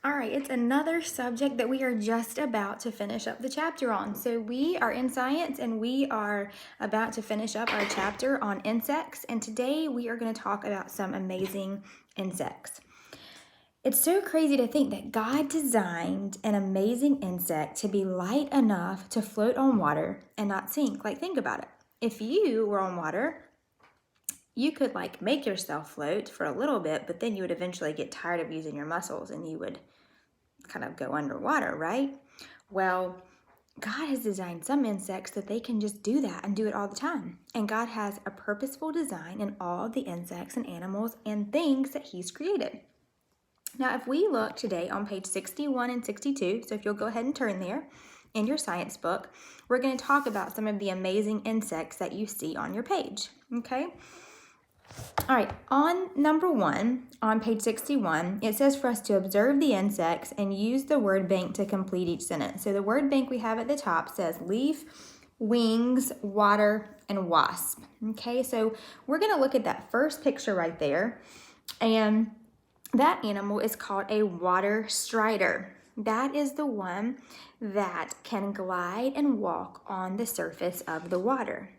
All right, it's another subject that we are just about to finish up the chapter on. So we are in science and we are about to finish up our chapter on insects. And today we are going to talk about some amazing insects. It's so crazy to think that God designed an amazing insect to be light enough to float on water and not sink. Like, think about it. If you were on water, you could make yourself float for a little bit, but then you would eventually get tired of using your muscles and you would kind of go underwater, right? Well, God has designed some insects that they can just do that and do it all the time. And God has a purposeful design in all the insects and animals and things that He's created. Now, if we look today on page 61 and 62, so if you'll go ahead and turn there in your science book, we're going to talk about some of the amazing insects that you see on your page, okay? All right, on number 1, on page 61, it says for us to observe the insects and use the word bank to complete each sentence. So the word bank we have at the top says leaf, wings, water, and wasp. Okay, so we're going to look at that first picture right there, and that animal is called a water strider. That is the one that can glide and walk on the surface of the water.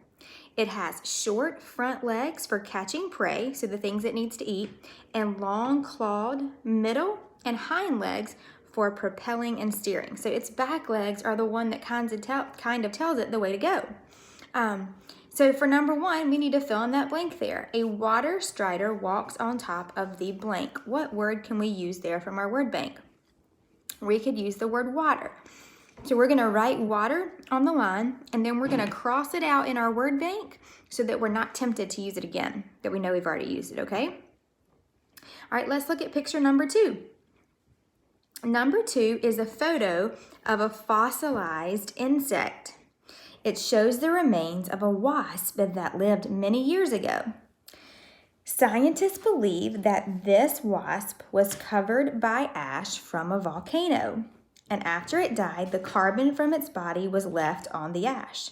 It has short front legs for catching prey, so the things it needs to eat, and long clawed middle and hind legs for propelling and steering. So its back legs are the one that kind of tells it the way to go. So for number 1, we need to fill in that blank there. A water strider walks on top of the blank. What word can we use there from our word bank? We could use the word water. So we're going to write water on the line, and then we're going to cross it out in our word bank so that we're not tempted to use it again, that we know we've already used it, okay? All right, let's look at picture number 2. Number 2 is a photo of a fossilized insect. It shows the remains of a wasp that lived many years ago. Scientists believe that this wasp was covered by ash from a volcano, and after it died, the carbon from its body was left on the ash.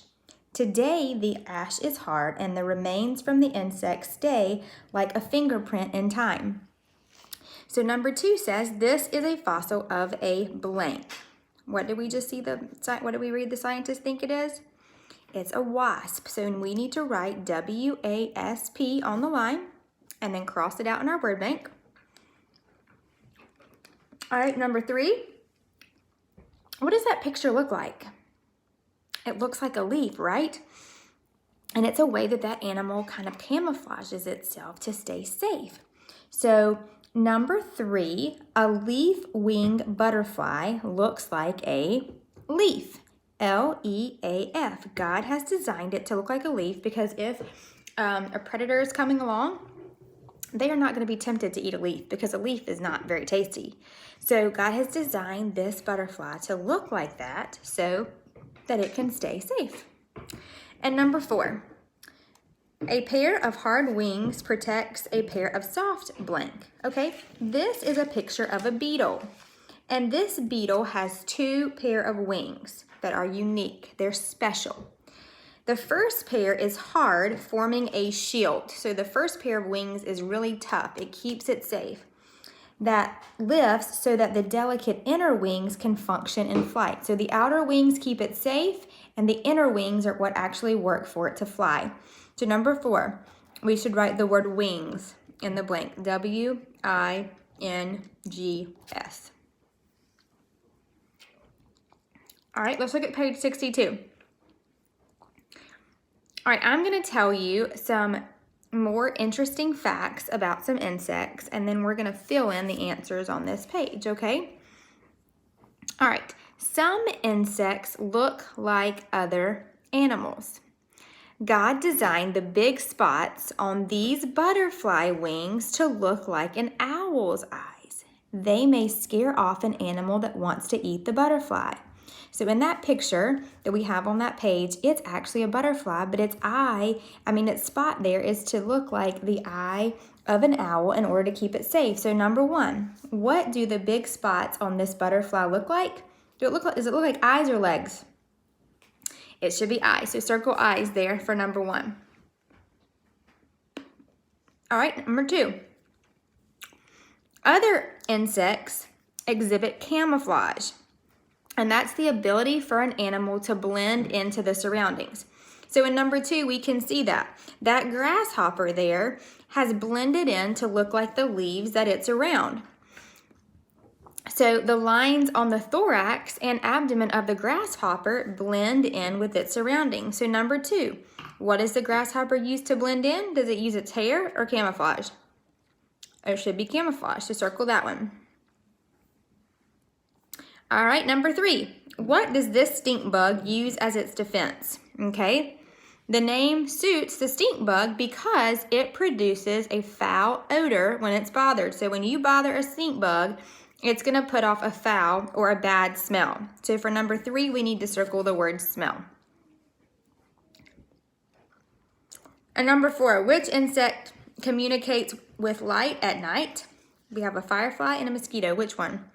Today, the ash is hard, and the remains from the insect stay like a fingerprint in time. So number 2 says this is a fossil of a blank. What did we just see what did we read the scientists think it is? It's a wasp. So we need to write W-A-S-P on the line and then cross it out in our word bank. All right, number 3. What does that picture look like? It looks like a leaf, right? And it's a way that that animal kind of camouflages itself to stay safe. So number 3, a leaf-winged butterfly looks like a leaf. L-E-A-F. God has designed it to look like a leaf because if a predator is coming along, they are not going to be tempted to eat a leaf because a leaf is not very tasty. So God has designed this butterfly to look like that so that it can stay safe. And number 4, a pair of hard wings protects a pair of soft blank. Okay, this is a picture of a beetle. And this beetle has 2 pair of wings that are unique. They're special. The first pair is hard, forming a shield. So the first pair of wings is really tough. It keeps it safe. That lifts so that the delicate inner wings can function in flight. So the outer wings keep it safe, and the inner wings are what actually work for it to fly. So number 4, we should write the word wings in the blank. W-I-N-G-S. All right, let's look at page 62. All right, I'm going to tell you some more interesting facts about some insects, and then we're going to fill in the answers on this page, okay? All right, some insects look like other animals. God designed the big spots on these butterfly wings to look like an owl's eyes. They may scare off an animal that wants to eat the butterfly. So in that picture that we have on that page, it's actually a butterfly, but its spot there is to look like the eye of an owl in order to keep it safe. So number 1, what do the big spots on this butterfly look like? Does it look like eyes or legs? It should be eyes. So circle eyes there for number 1. All right, number 2. Other insects exhibit camouflage. And that's the ability for an animal to blend into the surroundings. So in number 2, we can see that grasshopper there has blended in to look like the leaves that it's around. So the lines on the thorax and abdomen of the grasshopper blend in with its surroundings. So number 2, what does the grasshopper use to blend in? Does it use its hair or camouflage? It should be camouflage, so circle that one. All right, number 3, what does this stink bug use as its defense? Okay, the name suits the stink bug because it produces a foul odor when it's bothered. So when you bother a stink bug, it's going to put off a foul or a bad smell. So for number 3, we need to circle the word smell. And number 4, which insect communicates with light at night? We have a firefly and a mosquito. Which one?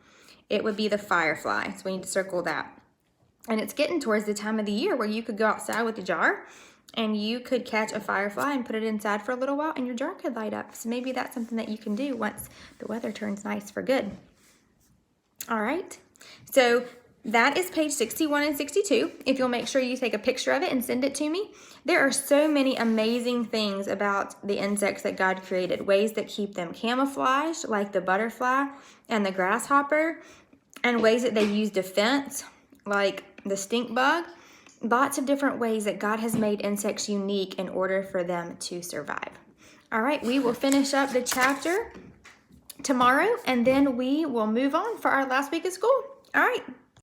It would be the firefly, so we need to circle that. And it's getting towards the time of the year where you could go outside with a jar and you could catch a firefly and put it inside for a little while and your jar could light up. So maybe that's something that you can do once the weather turns nice for good. All right, so that is page 61 and 62. If you'll make sure you take a picture of it and send it to me. There are so many amazing things about the insects that God created, ways that keep them camouflaged, like the butterfly and the grasshopper, and ways that they use defense, like the stink bug. Lots of different ways that God has made insects unique in order for them to survive. All right, we will finish up the chapter tomorrow, and then we will move on for our last week of school. All right.